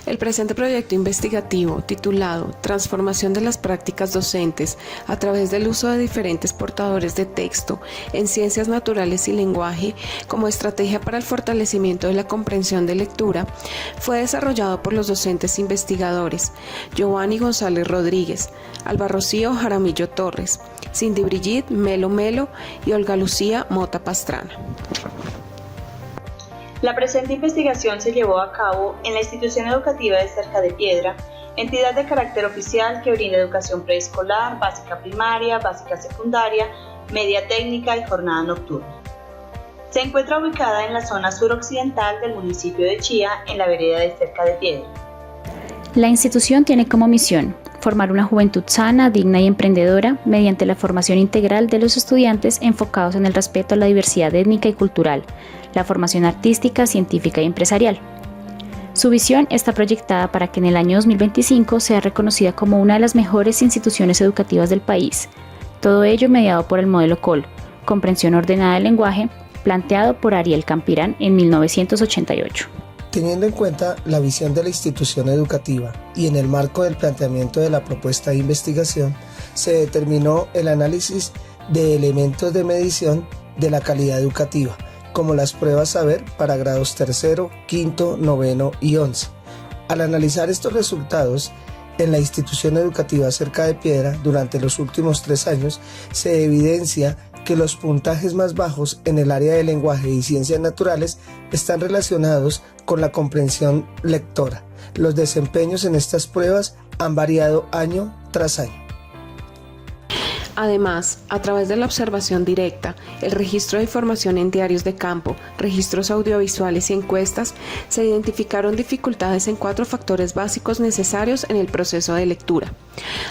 El presente proyecto investigativo, titulado Transformación de las prácticas docentes a través del uso de diferentes portadores de texto en ciencias naturales y lenguaje como estrategia para el fortalecimiento de la comprensión de lectura, fue desarrollado por los docentes investigadores Giovanni González Rodríguez, Alba Rocío Jaramillo Torres, Cindy Brigitte Melo Melo y Olga Lucía Mota Pastrana. La presente investigación se llevó a cabo en la institución educativa de Cerca de Piedra, entidad de carácter oficial que brinda educación preescolar, básica primaria, básica secundaria, media técnica y jornada nocturna. Se encuentra ubicada en la zona suroccidental del municipio de Chía, en la vereda de Cerca de Piedra. La institución tiene como misión formar una juventud sana, digna y emprendedora mediante la formación integral de los estudiantes enfocados en el respeto a la diversidad étnica y cultural, la formación artística, científica y empresarial. Su visión está proyectada para que en el año 2025 sea reconocida como una de las mejores instituciones educativas del país. Todo ello mediado por el modelo COL, Comprensión Ordenada del Lenguaje, planteado por Ariel Campirán en 1988. Teniendo en cuenta la visión de la institución educativa y en el marco del planteamiento de la propuesta de investigación, se determinó el análisis de elementos de medición de la calidad educativa, como las pruebas saber para grados tercero, quinto, noveno y 11. Al analizar estos resultados, en la institución educativa Cerca de Piedra, durante los últimos 3 años, se evidencia que los puntajes más bajos en el área de lenguaje y ciencias naturales están relacionados con la comprensión lectora. Los desempeños en estas pruebas han variado año tras año. Además, a través de la observación directa, el registro de información en diarios de campo, registros audiovisuales y encuestas, se identificaron dificultades en 4 factores básicos necesarios en el proceso de lectura: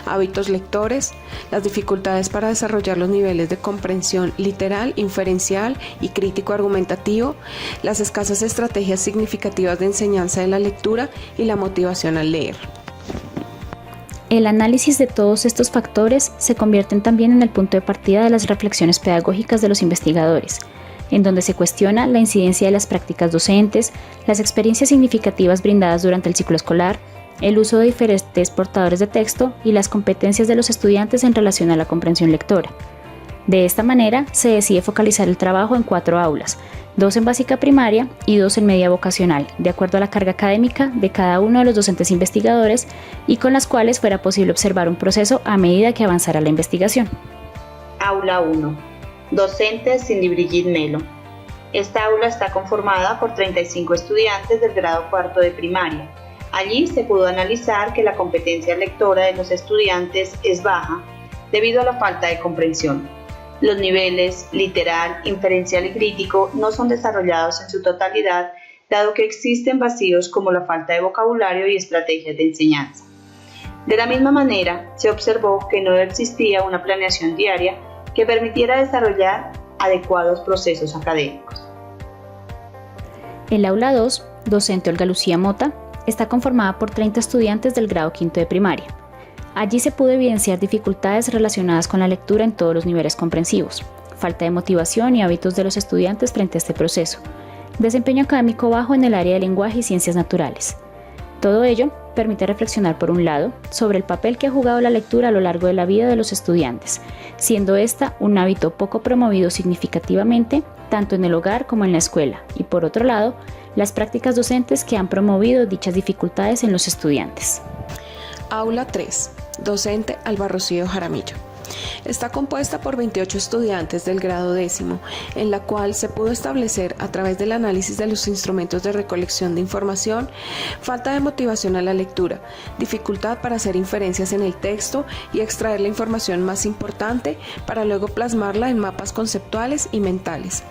hábitos lectores, las dificultades para desarrollar los niveles de comprensión literal, inferencial y crítico-argumentativo, las escasas estrategias significativas de enseñanza de la lectura y la motivación al leer. El análisis de todos estos factores se convierten también en el punto de partida de las reflexiones pedagógicas de los investigadores, en donde se cuestiona la incidencia de las prácticas docentes, las experiencias significativas brindadas durante el ciclo escolar, el uso de diferentes portadores de texto y las competencias de los estudiantes en relación a la comprensión lectora. De esta manera, se decide focalizar el trabajo en 4 aulas, 2 en básica primaria y 2 en media vocacional, de acuerdo a la carga académica de cada uno de los docentes investigadores y con las cuales fuera posible observar un proceso a medida que avanzara la investigación. Aula 1. Docente Cindy Brigitte Melo. Esta aula está conformada por 35 estudiantes del grado 4 de primaria. Allí se pudo analizar que la competencia lectora de los estudiantes es baja debido a la falta de comprensión. Los niveles literal, inferencial y crítico no son desarrollados en su totalidad, dado que existen vacíos como la falta de vocabulario y estrategias de enseñanza. De la misma manera, se observó que no existía una planeación diaria que permitiera desarrollar adecuados procesos académicos. El aula 2, docente Olga Lucía Mota, está conformada por 30 estudiantes del grado 5 de primaria. Allí se pudo evidenciar dificultades relacionadas con la lectura en todos los niveles comprensivos, falta de motivación y hábitos de los estudiantes frente a este proceso, desempeño académico bajo en el área de lenguaje y ciencias naturales. Todo ello permite reflexionar, por un lado, sobre el papel que ha jugado la lectura a lo largo de la vida de los estudiantes, siendo esta un hábito poco promovido significativamente tanto en el hogar como en la escuela, y por otro lado, las prácticas docentes que han promovido dichas dificultades en los estudiantes. Aula 3. Docente Alba Rocío Jaramillo. Está compuesta por 28 estudiantes del grado 10º, en la cual se pudo establecer a través del análisis de los instrumentos de recolección de información, falta de motivación a la lectura, dificultad para hacer inferencias en el texto y extraer la información más importante para luego plasmarla en mapas conceptuales y mentales.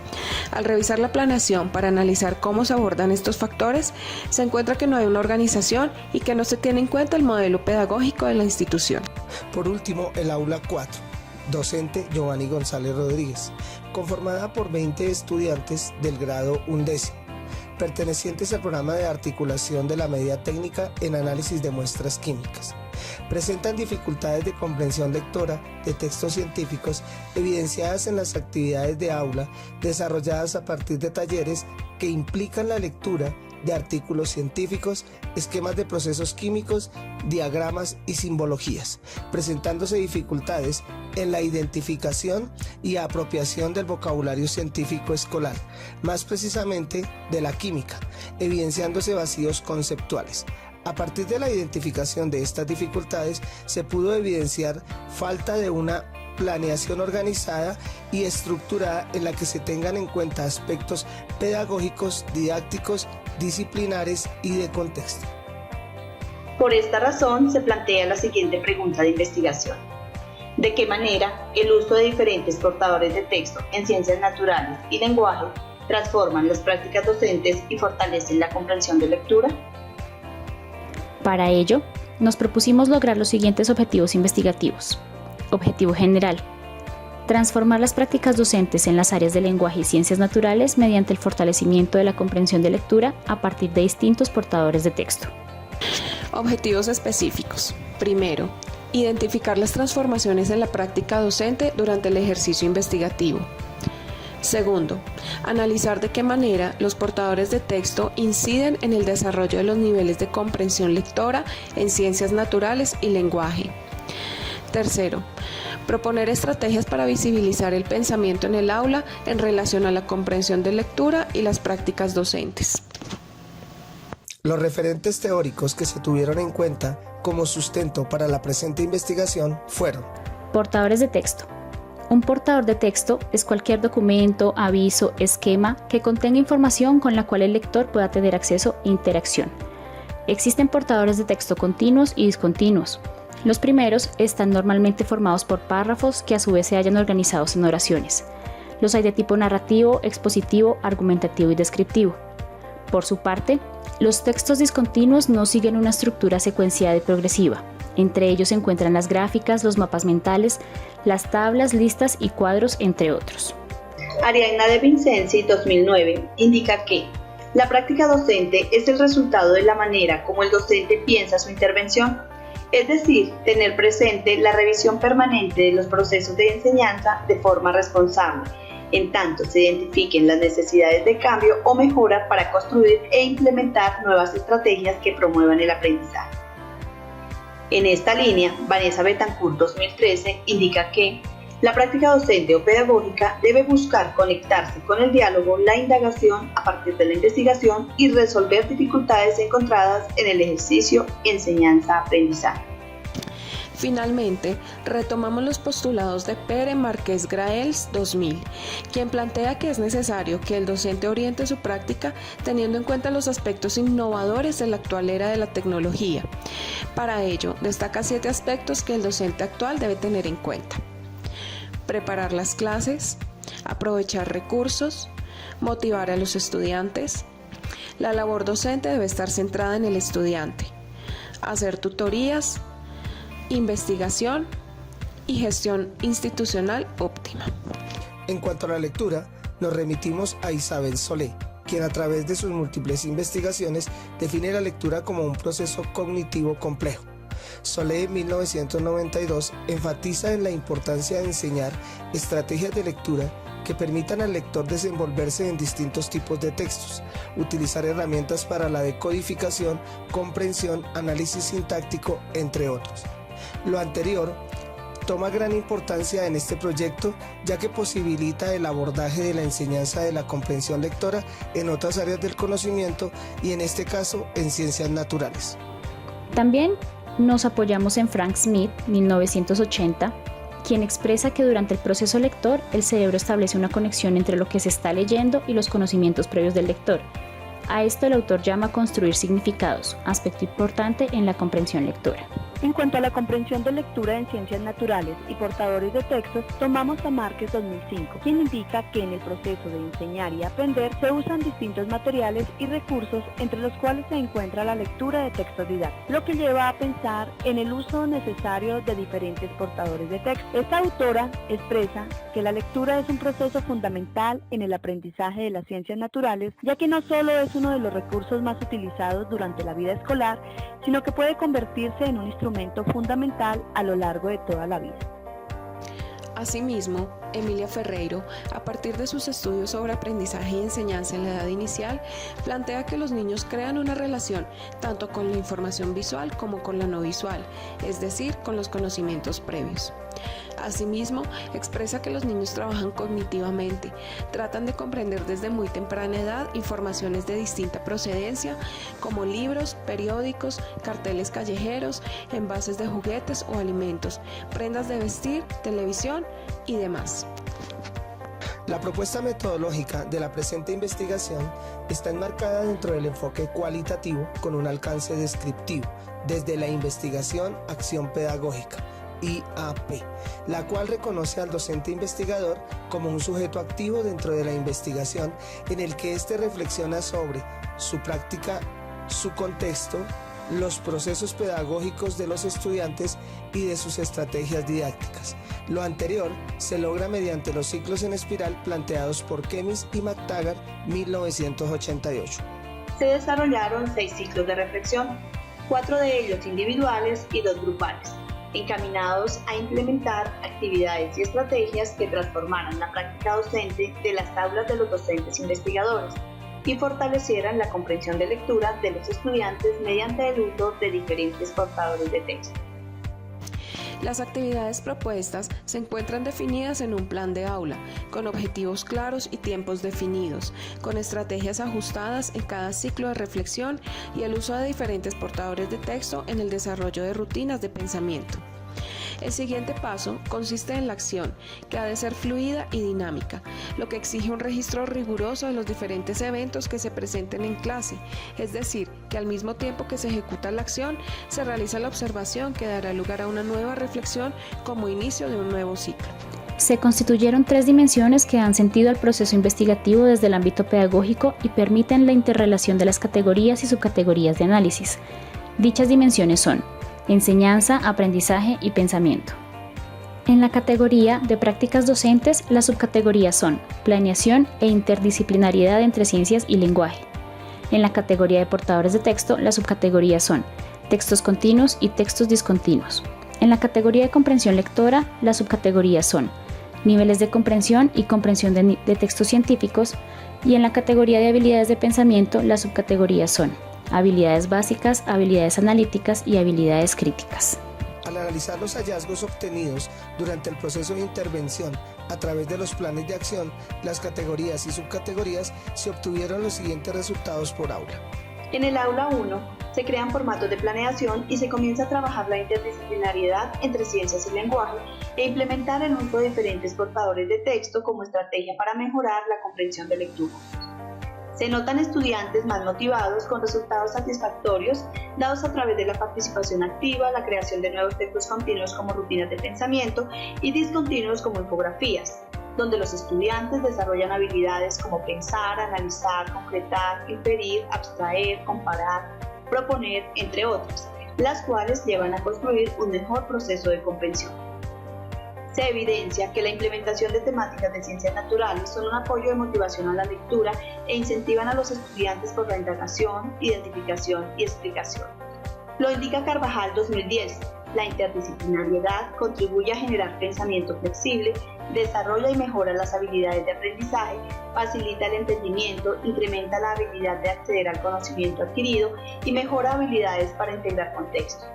Al revisar la planeación para analizar cómo se abordan estos factores, se encuentra que no hay una organización y que no se tiene en cuenta el modelo pedagógico de la institución. Por último, el aula 4, docente Giovanni González Rodríguez, conformada por 20 estudiantes del grado 11º, pertenecientes al programa de articulación de la media técnica en análisis de muestras químicas. Presentan dificultades de comprensión lectora de textos científicos evidenciadas en las actividades de aula desarrolladas a partir de talleres que implican la lectura de artículos científicos, esquemas de procesos químicos, diagramas y simbologías, presentándose dificultades en la identificación y apropiación del vocabulario científico escolar, más precisamente de la química, evidenciándose vacíos conceptuales. A partir de la identificación de estas dificultades, se pudo evidenciar falta de una planeación organizada y estructurada en la que se tengan en cuenta aspectos pedagógicos, didácticos, disciplinares y de contexto. Por esta razón, se plantea la siguiente pregunta de investigación. ¿De qué manera el uso de diferentes portadores de texto en ciencias naturales y lenguaje transforman las prácticas docentes y fortalecen la comprensión de lectura? Para ello, nos propusimos lograr los siguientes objetivos investigativos. Objetivo general: transformar las prácticas docentes en las áreas de lenguaje y ciencias naturales mediante el fortalecimiento de la comprensión de lectura a partir de distintos portadores de texto. Objetivos específicos. Primero, identificar las transformaciones en la práctica docente durante el ejercicio investigativo. Segundo, analizar de qué manera los portadores de texto inciden en el desarrollo de los niveles de comprensión lectora en ciencias naturales y lenguaje. Tercero, proponer estrategias para visibilizar el pensamiento en el aula en relación a la comprensión de lectura y las prácticas docentes. Los referentes teóricos que se tuvieron en cuenta como sustento para la presente investigación fueron: portadores de texto. Un portador de texto es cualquier documento, aviso, esquema que contenga información con la cual el lector pueda tener acceso e interacción. Existen portadores de texto continuos y discontinuos. Los primeros están normalmente formados por párrafos que a su vez se hallan organizados en oraciones. Los hay de tipo narrativo, expositivo, argumentativo y descriptivo. Por su parte, los textos discontinuos no siguen una estructura secuenciada y progresiva. Entre ellos se encuentran las gráficas, los mapas mentales, las tablas, listas y cuadros, entre otros. Ariadna de Vincenzi, 2009, indica que la práctica docente es el resultado de la manera como el docente piensa su intervención, es decir, tener presente la revisión permanente de los procesos de enseñanza de forma responsable, en tanto se identifiquen las necesidades de cambio o mejora para construir e implementar nuevas estrategias que promuevan el aprendizaje. En esta línea, Vanessa Betancourt 2013 indica que la práctica docente o pedagógica debe buscar conectarse con el diálogo, la indagación a partir de la investigación y resolver dificultades encontradas en el ejercicio enseñanza-aprendizaje. Finalmente, retomamos los postulados de Pere Márquez Graels 2000, quien plantea que es necesario que el docente oriente su práctica teniendo en cuenta los aspectos innovadores de la actual era de la tecnología. Para ello, destaca 7 aspectos que el docente actual debe tener en cuenta: preparar las clases, aprovechar recursos, motivar a los estudiantes. La labor docente debe estar centrada en el estudiante, hacer tutorías, investigación y gestión institucional óptima. En cuanto a la lectura, nos remitimos a Isabel Solé, quien a través de sus múltiples investigaciones define la lectura como un proceso cognitivo complejo. Solé, 1992, enfatiza en la importancia de enseñar estrategias de lectura que permitan al lector desenvolverse en distintos tipos de textos, utilizar herramientas para la decodificación, comprensión, análisis sintáctico, entre otros. Lo anterior toma gran importancia en este proyecto, ya que posibilita el abordaje de la enseñanza de la comprensión lectora en otras áreas del conocimiento y en este caso en ciencias naturales. También nos apoyamos en Frank Smith, 1980, quien expresa que durante el proceso lector el cerebro establece una conexión entre lo que se está leyendo y los conocimientos previos del lector. A esto el autor llama construir significados, aspecto importante en la comprensión lectora. En cuanto a la comprensión de lectura en ciencias naturales y portadores de textos, tomamos a Márquez 2005, quien indica que en el proceso de enseñar y aprender se usan distintos materiales y recursos entre los cuales se encuentra la lectura de textos didácticos, lo que lleva a pensar en el uso necesario de diferentes portadores de texto. Esta autora expresa que la lectura es un proceso fundamental en el aprendizaje de las ciencias naturales, ya que no solo es uno de los recursos más utilizados durante la vida escolar, sino que puede convertirse en un instrumento fundamental a lo largo de toda la vida. Asimismo, Emilia Ferreiro, a partir de sus estudios sobre aprendizaje y enseñanza en la edad inicial, plantea que los niños crean una relación tanto con la información visual como con la no visual, es decir, con los conocimientos previos. Asimismo, expresa que los niños trabajan cognitivamente, tratan de comprender desde muy temprana edad informaciones de distinta procedencia, como libros, periódicos, carteles callejeros, envases de juguetes o alimentos, prendas de vestir, televisión y demás. La propuesta metodológica de la presente investigación está enmarcada dentro del enfoque cualitativo con un alcance descriptivo, desde la investigación acción pedagógica, IAP, la cual reconoce al docente investigador como un sujeto activo dentro de la investigación en el que éste reflexiona sobre su práctica, su contexto, los procesos pedagógicos de los estudiantes y de sus estrategias didácticas. Lo anterior se logra mediante los ciclos en espiral planteados por Kemis y McTaggart, 1988. Se desarrollaron 6 ciclos de reflexión, 4 de ellos individuales y 2 grupales, encaminados a implementar actividades y estrategias que transformaran la práctica docente de las aulas de los docentes investigadores y fortalecieran la comprensión de lectura de los estudiantes mediante el uso de diferentes portadores de texto. Las actividades propuestas se encuentran definidas en un plan de aula, con objetivos claros y tiempos definidos, con estrategias ajustadas en cada ciclo de reflexión y el uso de diferentes portadores de texto en el desarrollo de rutinas de pensamiento. El siguiente paso consiste en la acción, que ha de ser fluida y dinámica, lo que exige un registro riguroso de los diferentes eventos que se presenten en clase, es decir, que al mismo tiempo que se ejecuta la acción, se realiza la observación que dará lugar a una nueva reflexión como inicio de un nuevo ciclo. Se constituyeron 3 dimensiones que dan sentido al proceso investigativo desde el ámbito pedagógico y permiten la interrelación de las categorías y subcategorías de análisis. Dichas dimensiones son enseñanza, aprendizaje y pensamiento. En la categoría de prácticas docentes, las subcategorías son planeación e interdisciplinariedad entre ciencias y lenguaje. En la categoría de portadores de texto, las subcategorías son textos continuos y textos discontinuos. En la categoría de comprensión lectora, las subcategorías son niveles de comprensión y comprensión de textos científicos, y en la categoría de habilidades de pensamiento, las subcategorías son habilidades básicas, habilidades analíticas y habilidades críticas. Al analizar los hallazgos obtenidos durante el proceso de intervención a través de los planes de acción, las categorías y subcategorías, se obtuvieron los siguientes resultados por aula. En el aula 1 se crean formatos de planeación y se comienza a trabajar la interdisciplinariedad entre ciencias y lenguaje e implementar el uso de diferentes portadores de texto como estrategia para mejorar la comprensión de lectura. Se notan estudiantes más motivados con resultados satisfactorios dados a través de la participación activa, la creación de nuevos textos continuos como rutinas de pensamiento y discontinuos como infografías, donde los estudiantes desarrollan habilidades como pensar, analizar, concretar, inferir, abstraer, comparar, proponer, entre otras, las cuales llevan a construir un mejor proceso de comprensión. Se evidencia que la implementación de temáticas de ciencias naturales son un apoyo de motivación a la lectura e incentivan a los estudiantes por la indagación, identificación y explicación. Lo indica Carvajal 2010. La interdisciplinariedad contribuye a generar pensamiento flexible, desarrolla y mejora las habilidades de aprendizaje, facilita el entendimiento, incrementa la habilidad de acceder al conocimiento adquirido y mejora habilidades para integrar contextos.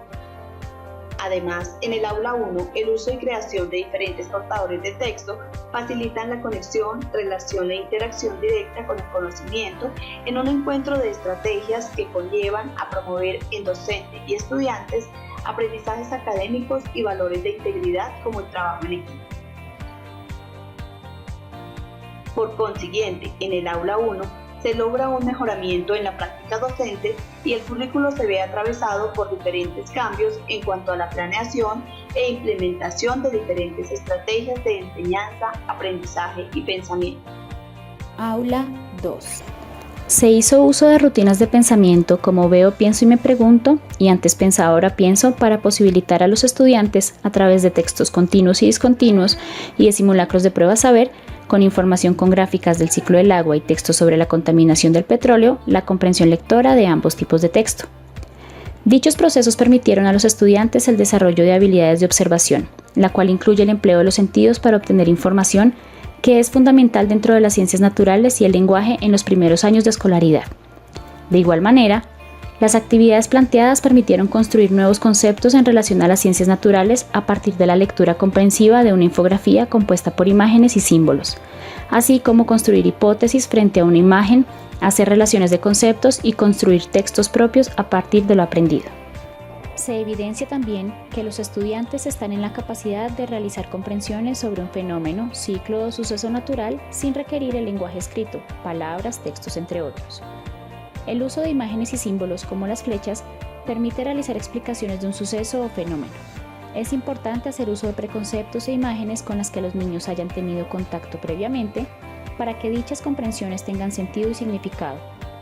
Además, en el aula 1, el uso y creación de diferentes portadores de texto facilitan la conexión, relación e interacción directa con el conocimiento en un encuentro de estrategias que conllevan a promover en docente y estudiantes aprendizajes académicos y valores de integridad como el trabajo en equipo. Por consiguiente, en el aula 1, se logra un mejoramiento en la práctica docente y el currículo se ve atravesado por diferentes cambios en cuanto a la planeación e implementación de diferentes estrategias de enseñanza, aprendizaje y pensamiento. Aula 2. Se hizo uso de rutinas de pensamiento como veo, pienso y me pregunto, y antes pensaba, ahora pienso, para posibilitar a los estudiantes, a través de textos continuos y discontinuos y de simulacros de prueba saber, con información con gráficas del ciclo del agua y textos sobre la contaminación del petróleo, la comprensión lectora de ambos tipos de texto. Dichos procesos permitieron a los estudiantes el desarrollo de habilidades de observación, la cual incluye el empleo de los sentidos para obtener información, que es fundamental dentro de las ciencias naturales y el lenguaje en los primeros años de escolaridad. De igual manera, las actividades planteadas permitieron construir nuevos conceptos en relación a las ciencias naturales a partir de la lectura comprensiva de una infografía compuesta por imágenes y símbolos, así como construir hipótesis frente a una imagen, hacer relaciones de conceptos y construir textos propios a partir de lo aprendido. Se evidencia también que los estudiantes están en la capacidad de realizar comprensiones sobre un fenómeno, ciclo o suceso natural sin requerir el lenguaje escrito, palabras, textos, entre otros. El uso de imágenes y símbolos como las flechas permite realizar explicaciones de un suceso o fenómeno. Es importante hacer uso de preconceptos e imágenes con las que los niños hayan tenido contacto previamente para que dichas comprensiones tengan sentido y significado,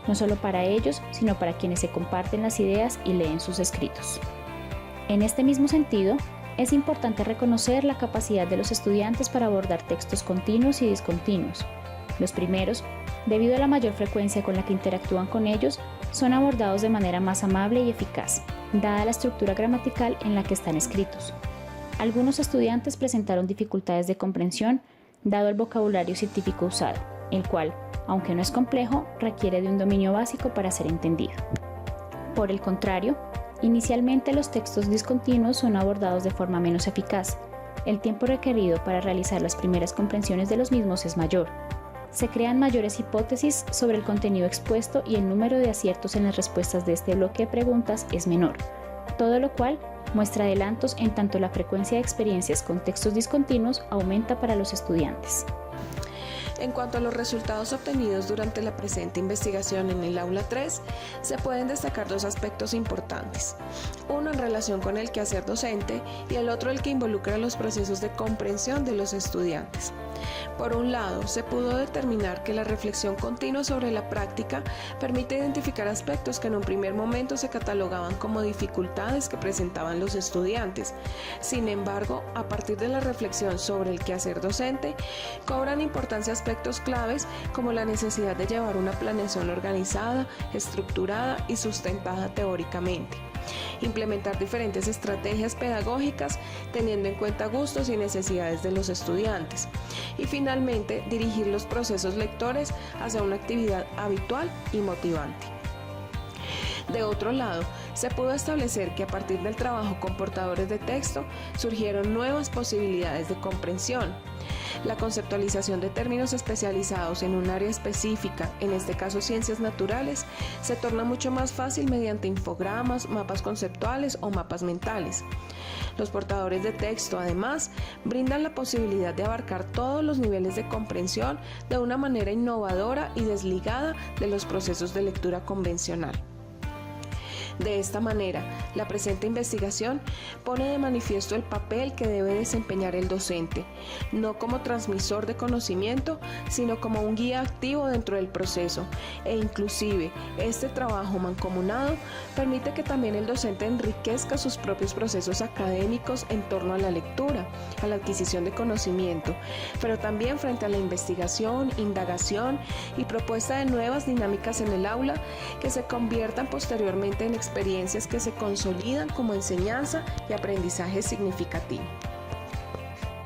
no solo para ellos, sino para quienes se comparten las ideas y leen sus escritos. En este mismo sentido, es importante reconocer la capacidad de los estudiantes para abordar textos continuos y discontinuos. Los primeros, debido a la mayor frecuencia con la que interactúan con ellos, son abordados de manera más amable y eficaz, dada la estructura gramatical en la que están escritos. Algunos estudiantes presentaron dificultades de comprensión, dado el vocabulario científico usado, el cual, aunque no es complejo, requiere de un dominio básico para ser entendido. Por el contrario, inicialmente los textos discontinuos son abordados de forma menos eficaz. El tiempo requerido para realizar las primeras comprensiones de los mismos es mayor. Se crean mayores hipótesis sobre el contenido expuesto y el número de aciertos en las respuestas de este bloque de preguntas es menor, todo lo cual muestra adelantos en tanto la frecuencia de experiencias con textos discontinuos aumenta para los estudiantes. En cuanto a los resultados obtenidos durante la presente investigación en el aula 3, se pueden destacar dos aspectos importantes. Uno en relación con el quehacer docente y el otro el que involucra los procesos de comprensión de los estudiantes. Por un lado, se pudo determinar que la reflexión continua sobre la práctica permite identificar aspectos que en un primer momento se catalogaban como dificultades que presentaban los estudiantes. Sin embargo, a partir de la reflexión sobre el quehacer docente, cobran importancia aspectos claves como la necesidad de llevar una planeación organizada, estructurada y sustentada teóricamente. Implementar diferentes estrategias pedagógicas teniendo en cuenta gustos y necesidades de los estudiantes. Y finalmente, dirigir los procesos lectores hacia una actividad habitual y motivante. De otro lado, se pudo establecer que a partir del trabajo con portadores de texto surgieron nuevas posibilidades de comprensión. La conceptualización de términos especializados en un área específica, en este caso ciencias naturales, se torna mucho más fácil mediante infogramas, mapas conceptuales o mapas mentales. Los portadores de texto, además, brindan la posibilidad de abarcar todos los niveles de comprensión de una manera innovadora y desligada de los procesos de lectura convencional. De esta manera, la presente investigación pone de manifiesto el papel que debe desempeñar el docente, no como transmisor de conocimiento, sino como un guía activo dentro del proceso, e inclusive este trabajo mancomunado permite que también el docente enriquezca sus propios procesos académicos en torno a la lectura, a la adquisición de conocimiento, pero también frente a la investigación, indagación y propuesta de nuevas dinámicas en el aula que se conviertan posteriormente en experiencias que se consolidan como enseñanza y aprendizaje significativo.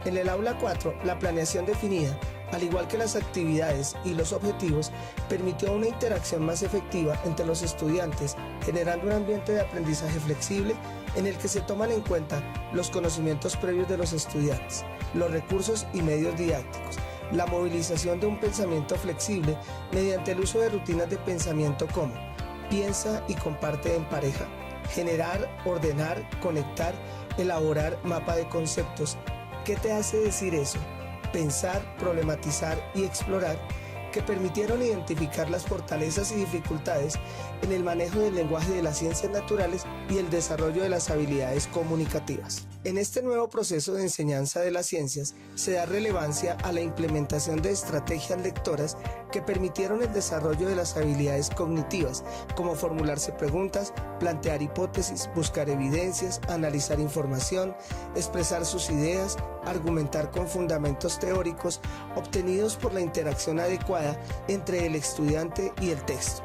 En el aula 4, la planeación definida, al igual que las actividades y los objetivos, permitió una interacción más efectiva entre los estudiantes, generando un ambiente de aprendizaje flexible en el que se toman en cuenta los conocimientos previos de los estudiantes, los recursos y medios didácticos, la movilización de un pensamiento flexible mediante el uso de rutinas de pensamiento como piensa y comparte en pareja, generar, ordenar, conectar, elaborar mapa de conceptos. ¿Qué te hace decir eso? Pensar, problematizar y explorar, que permitieron identificar las fortalezas y dificultades en el manejo del lenguaje de las ciencias naturales y el desarrollo de las habilidades comunicativas. En este nuevo proceso de enseñanza de las ciencias se da relevancia a la implementación de estrategias lectoras que permitieron el desarrollo de las habilidades cognitivas, como formularse preguntas, plantear hipótesis, buscar evidencias, analizar información, expresar sus ideas, argumentar con fundamentos teóricos obtenidos por la interacción adecuada entre el estudiante y el texto.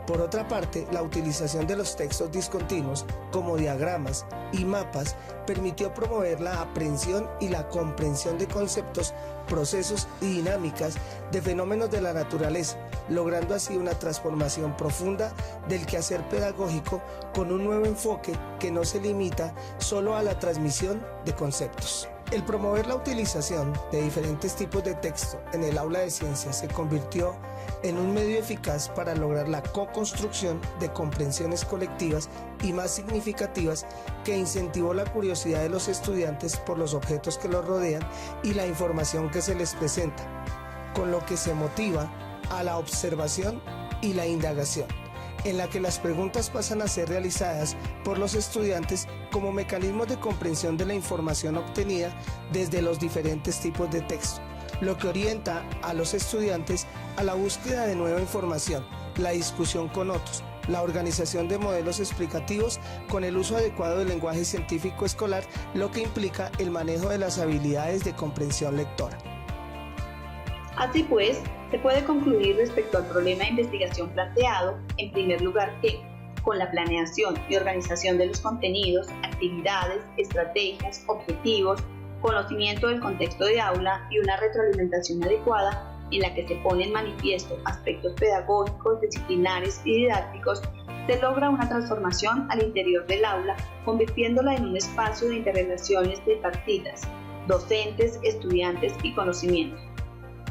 Por otra parte, la utilización de los textos discontinuos, como diagramas y mapas, permitió promover la aprehensión y la comprensión de conceptos, procesos y dinámicas de fenómenos de la naturaleza, logrando así una transformación profunda del quehacer pedagógico con un nuevo enfoque que no se limita solo a la transmisión de conceptos. El promover la utilización de diferentes tipos de texto en el aula de ciencias se convirtió en un medio eficaz para lograr la co-construcción de comprensiones colectivas y más significativas que incentivó la curiosidad de los estudiantes por los objetos que los rodean y la información que se les presenta, con lo que se motiva a la observación y la indagación, en la que las preguntas pasan a ser realizadas por los estudiantes como mecanismos de comprensión de la información obtenida desde los diferentes tipos de texto, lo que orienta a los estudiantes a la búsqueda de nueva información, la discusión con otros, la organización de modelos explicativos con el uso adecuado del lenguaje científico escolar, lo que implica el manejo de las habilidades de comprensión lectora. Así pues, se puede concluir respecto al problema de investigación planteado, en primer lugar que, con la planeación y organización de los contenidos, actividades, estrategias, objetivos, conocimiento del contexto de aula y una retroalimentación adecuada en la que se ponen en manifiesto aspectos pedagógicos, disciplinares y didácticos, se logra una transformación al interior del aula, convirtiéndola en un espacio de interrelaciones tripartitas, docentes, estudiantes y conocimiento.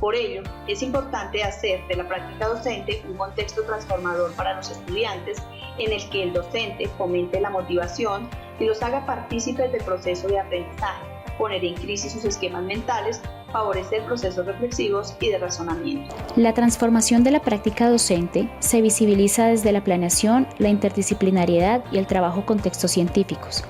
Por ello, es importante hacer de la práctica docente un contexto transformador para los estudiantes en el que el docente fomente la motivación y los haga partícipes del proceso de aprendizaje, poner en crisis sus esquemas mentales, favorecer procesos reflexivos y de razonamiento. La transformación de la práctica docente se visibiliza desde la planeación, la interdisciplinariedad y el trabajo con textos científicos.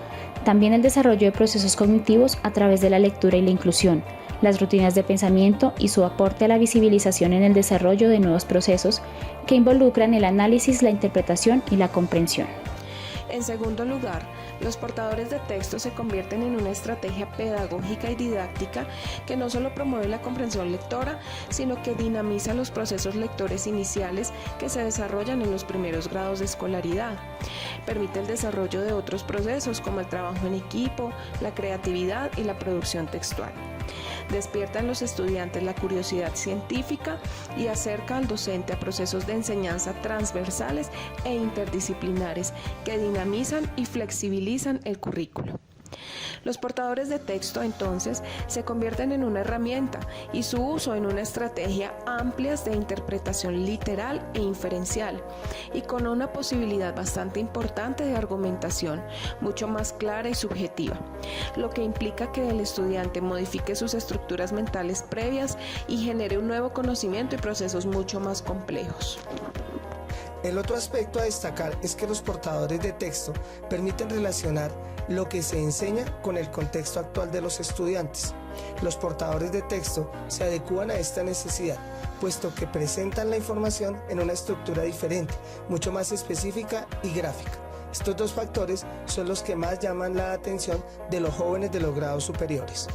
También el desarrollo de procesos cognitivos a través de la lectura y la inclusión, las rutinas de pensamiento y su aporte a la visibilización en el desarrollo de nuevos procesos que involucran el análisis, la interpretación y la comprensión. En segundo lugar, los portadores de texto se convierten en una estrategia pedagógica y didáctica que no solo promueve la comprensión lectora, sino que dinamiza los procesos lectores iniciales que se desarrollan en los primeros grados de escolaridad. Permite el desarrollo de otros procesos como el trabajo en equipo, la creatividad y la producción textual. Despierta en los estudiantes la curiosidad científica y acerca al docente a procesos de enseñanza transversales e interdisciplinares que dinamizan y flexibilizan el currículo. Los portadores de texto, entonces, se convierten en una herramienta y su uso en una estrategia amplias de interpretación literal e inferencial y con una posibilidad bastante importante de argumentación, mucho más clara y subjetiva, lo que implica que el estudiante modifique sus estructuras mentales previas y genere un nuevo conocimiento y procesos mucho más complejos. El otro aspecto a destacar es que los portadores de texto permiten relacionar lo que se enseña con el contexto actual de los estudiantes. Los portadores de texto se adecúan a esta necesidad, puesto que presentan la información en una estructura diferente, mucho más específica y gráfica. Estos dos factores son los que más llaman la atención de los jóvenes de los grados superiores.